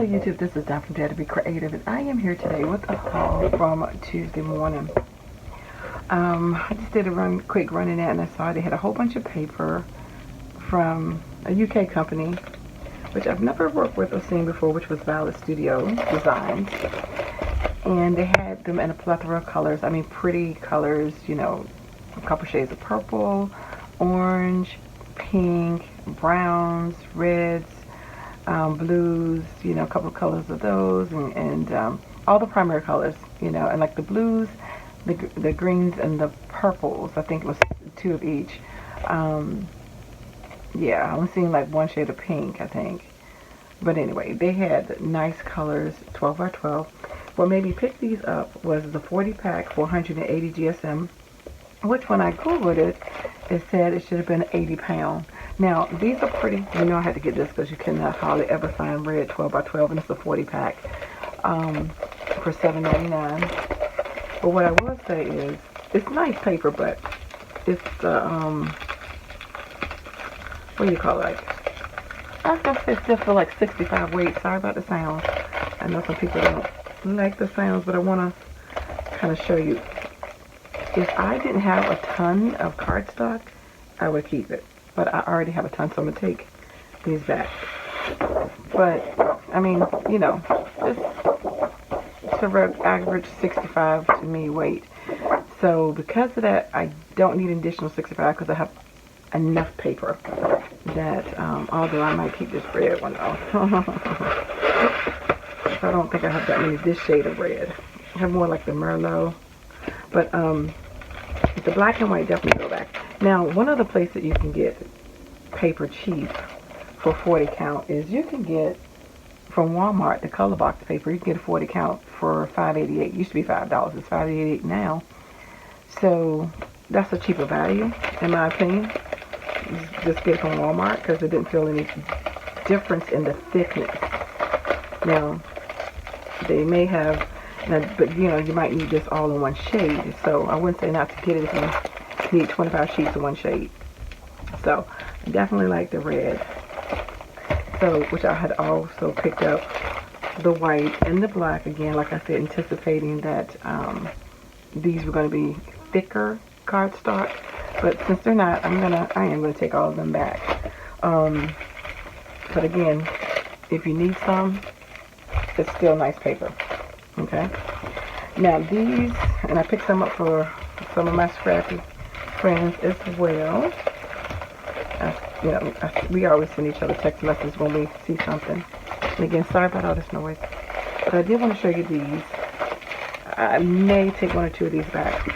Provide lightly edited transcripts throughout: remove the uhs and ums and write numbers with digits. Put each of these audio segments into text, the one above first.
Hello YouTube, this is Don from DaretoBeCreative, and I am here today with a haul from Tuesday morning. I just did a quick run in that, and I saw they had a whole bunch of paper from a UK company, which I've never worked with or seen before, which was Violet Studio Designs. And they had them in a plethora of colors. I mean, pretty colors, you know, a couple shades of purple, orange, pink, browns, reds, blues, you know, a couple of colors of those, and all the primary colors, you know, and like the blues, the greens, and the purples. I think it was 2 of each. Yeah, I'm seeing like 1 shade of pink, I think. But anyway, they had nice colors, 12 by 12. What made me pick these up was the 40 pack for 180 GSM, which when I Googled it, it said it should have been 80 pounds. Now, these are pretty. You know I had to get this because you cannot hardly ever find red 12 by 12, and it's a 40 pack for $7.99. But what I will say is, it's nice paper, but it's, what do you call it? Like, I guess it's just for like 65 weight. Sorry about the sound. I know some people don't like the sounds, but I want to kind of show you. If I didn't have a ton of cardstock, I would keep it. But I already have a ton, so I'm going to take these back. But, I mean, you know, it's a average 65 to me weight. So because of that, I don't need an additional 65 because I have enough paper that, although I might keep this red one though. I don't think I have that many this shade of red. I have more like the Merlot. But the black and white definitely go back. Now, one other place that you can get paper cheap for 40 count is you can get from Walmart the color box paper. You can get a 40 count for $5.88. It used to be $5. It's $5.88 now. So that's a cheaper value, in my opinion. Just get it from Walmart because it didn't feel any difference in the thickness. Now, they may have, but you know, you might need this all in one shade. So I wouldn't say not to get it if you need 25 sheets of one shade. So I definitely like the red. So, which I had also picked up the white and the black again, like I said, anticipating that these were going to be thicker cardstock. But since they're not, I am gonna take all of them back. But again, if you need some, it's still nice paper. Okay. Now these, and I picked some up for some of my scrappy friends as well. You know, we always send each other text messages when we see something. And again, sorry about all this noise. But I did want to show you these. I may take 1 or 2 of these back.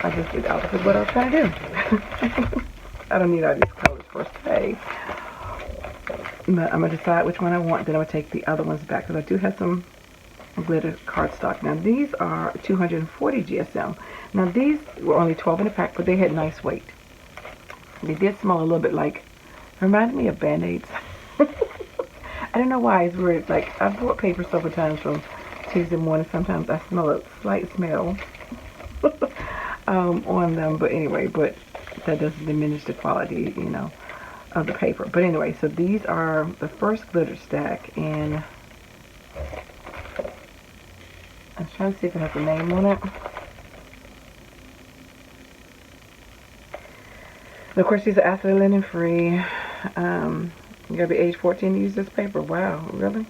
I just did the opposite of what I was trying to do. I don't need all these colors per se. But I'm going to decide which one I want. Then I'm going to take the other ones back. Because I do have some glitter cardstock. Now these are 240 GSM. Now these were only 12 in a pack, but they had nice weight. They did smell a little bit like, reminded me of Band-Aids. I don't know why, it's weird. Like, I've bought paper several times from Tuesday morning. Sometimes I smell a slight smell on them, but anyway, but that doesn't diminish the quality, you know, of the paper. But anyway, so these are the first glitter stack, and I'm trying to see if it has a name on it. And of course, these are acid and linen free. You gotta be age 14 to use this paper. Wow, really?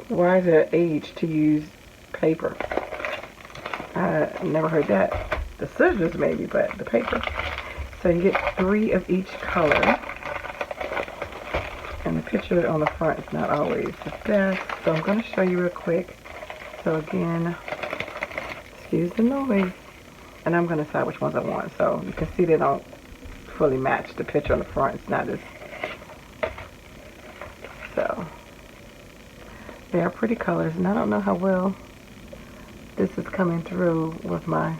Why is there age to use paper? I never heard that. The scissors maybe, but the paper. So you get 3 of each color. And the picture on the front is not always the best. So I'm going to show you real quick. So again, excuse the noise. And I'm going to decide which ones I want. So you can see they don't fully match the picture on the front. It's not as... So they are pretty colors. And I don't know how well this is coming through with my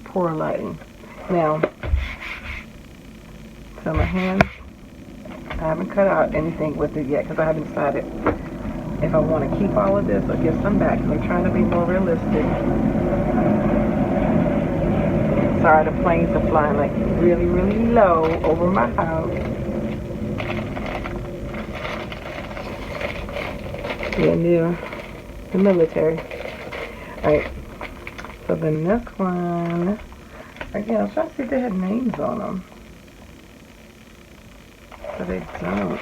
poor lighting. Now, so my hands, I haven't cut out anything with it yet because I haven't decided if I want to keep all of this or give some back. I'm trying to be more realistic. Sorry, the planes are flying like really, really low over my house. Yeah, new. The military. Alright. So the next one, again, I was trying to see if they had names on them. But they don't.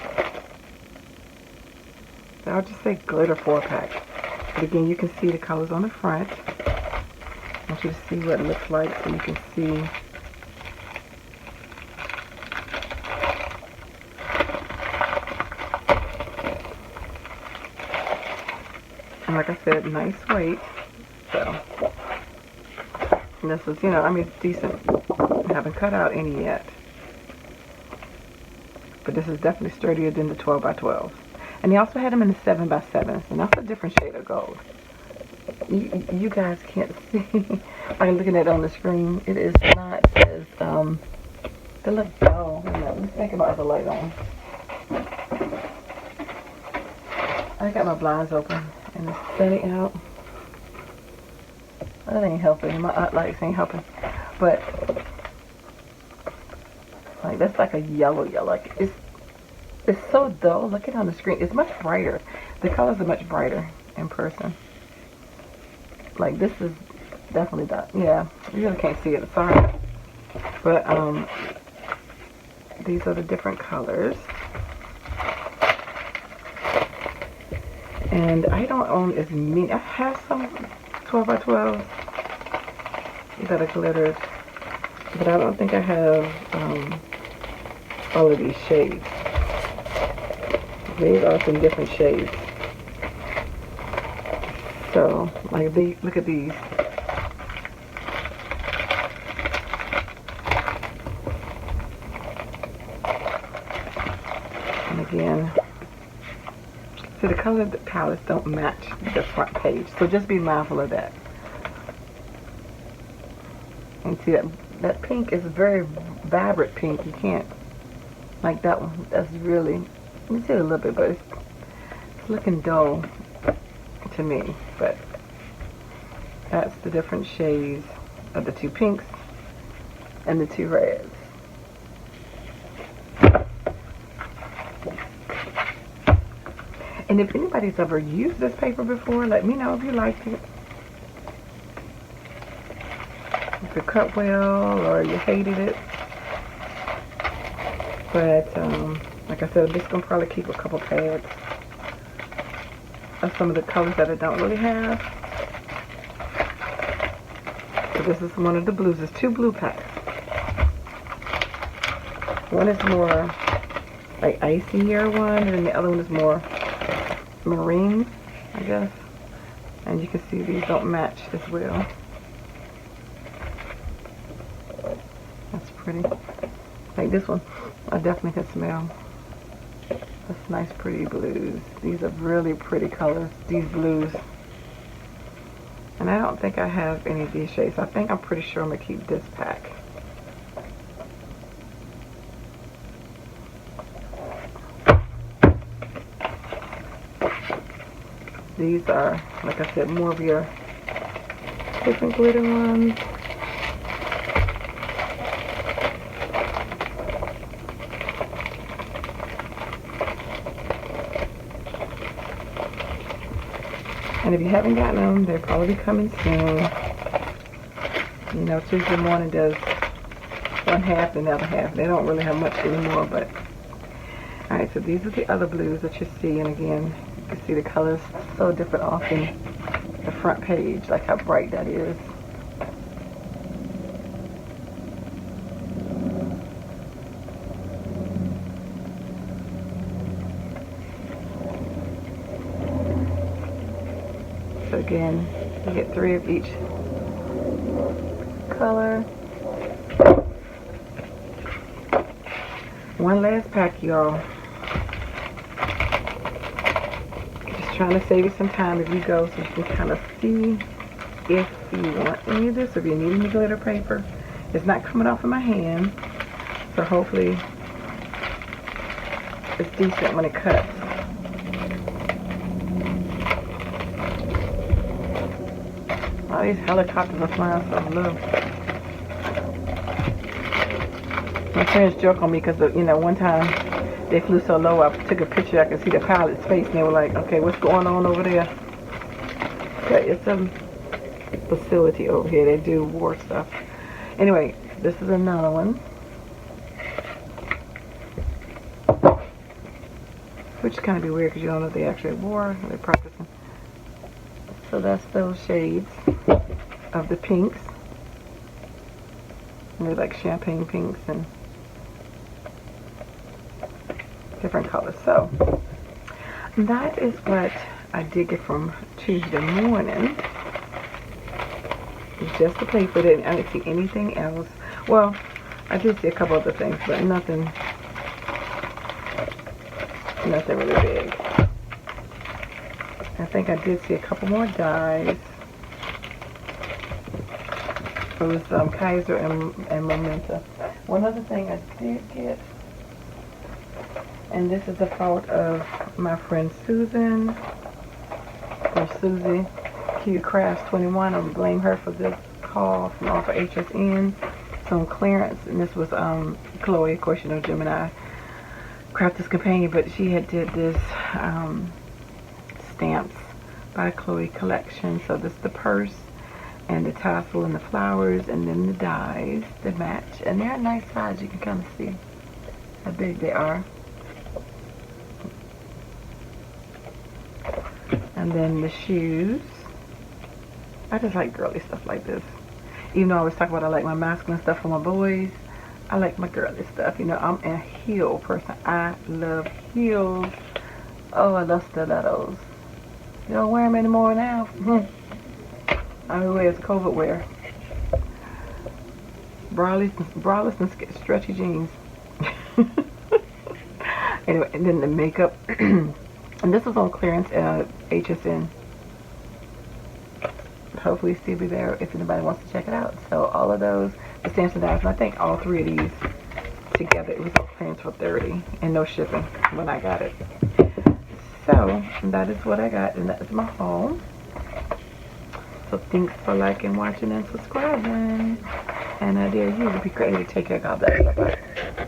So I'll just say glitter 4-pack. But again, you can see the colors on the front. I want you to see what it looks like so you can see. And like I said, nice weight. So this is, you know, I mean, decent. I haven't cut out any yet. But this is definitely sturdier than the 12 by 12. And they also had them in the 7 by 7s, and that's a different shade of gold. You guys can't see. I'm looking at it on the screen. It is not as, they look dull. Let me think about the light on. I got my blinds open, and it's setting out. That ain't helping. My lights ain't helping. But, like, that's like a yellow. Like, it's so dull. Look at it on the screen. It's much brighter. The colors are much brighter in person. Like, this is definitely that. Yeah, you really can't see it. Sorry. But, these are the different colors. And I don't own as many. I have some 12 by 12s that are glittered. But I don't think I have all of these shades. These are some different shades. So, like, look at these. And again, so the color palettes don't match the front page. So just be mindful of that. And see that pink is a very vibrant pink. You can't, like that one. That's really, you see it a little bit, but it's looking dull to me. But that's the different shades of the 2 pinks and the 2 reds. And if anybody's ever used this paper before, let me know if you liked it. If it cut well or you hated it. But, like I said, I'm just going to probably keep a couple pads of some of the colors that I don't really have. So this is one of the blues. There's 2 blue packs. One is more like icier one, and then the other one is more marine, I guess. And you can see these don't match as well. That's pretty. Like this one, I definitely can smell. That's nice, pretty blues. These are really pretty colors, these blues. And I don't think I have any of these shades. I think I'm pretty sure I'm going to keep this pack. These are, like I said, more of your different glitter ones. And if you haven't gotten them, they'll probably be coming soon. You know, Tuesday morning does one half and the other half. They don't really have much anymore, but alright, so these are the other blues that you see, and again, you can see the colors so different off in the front page, like how bright that is. So again, you get 3 of each color. One last pack, y'all. Just trying to save you some time if you go, so you can kind of see if you want any of this, if you need any glitter paper. It's not coming off of my hand, so hopefully it's decent when it cuts. Oh, these helicopters are flying so low. My friends joke on me because, you know, one time they flew so low, I took a picture, I could see the pilot's face, and they were like, okay, what's going on over there? But it's a facility over here. They do war stuff. Anyway, this is another one, which kind of be weird because you don't know if they actually war or they're practicing. So that's those shades of the pinks. And they're like champagne pinks and different colors. So that is what I did get from Tuesday morning. It's just the paper. I didn't see anything else. Well, I did see a couple other things, but nothing really big. I think I did see a couple more dies. It was Kaiser and Momenta. One other thing I did get, and this is the fault of my friend Susan, or Susie Q Crafts 21. I blame her for this haul from off of HSN. So on clearance, and this was Chloe, of course, you know, Gemini Crafter's Companion, but she had did this stamps by Chloe collection. So this is the purse and the tassel and the flowers, and then the dies that match, and they're a nice size. You can kind of see how big they are. And then the shoes. I just like girly stuff like this. Even though I always talk about I like my masculine stuff for my boys, I like my girly stuff. You know, I'm a heel person. I love heels. Oh, I love stilettos. You don't wear them anymore now. I mean, wear COVID wear. Braless and stretchy jeans. Anyway, and then the makeup. And this was on clearance at HSN. Hopefully still be there if anybody wants to check it out. So all of those, the stamps and dies, and I think all three of these together, it was on clearance for $30 and no shipping when I got it. So that is what I got, and that is my haul. So thanks for liking, watching, and subscribing. And I dare you to be creative. Take care. God bless. Bye-bye.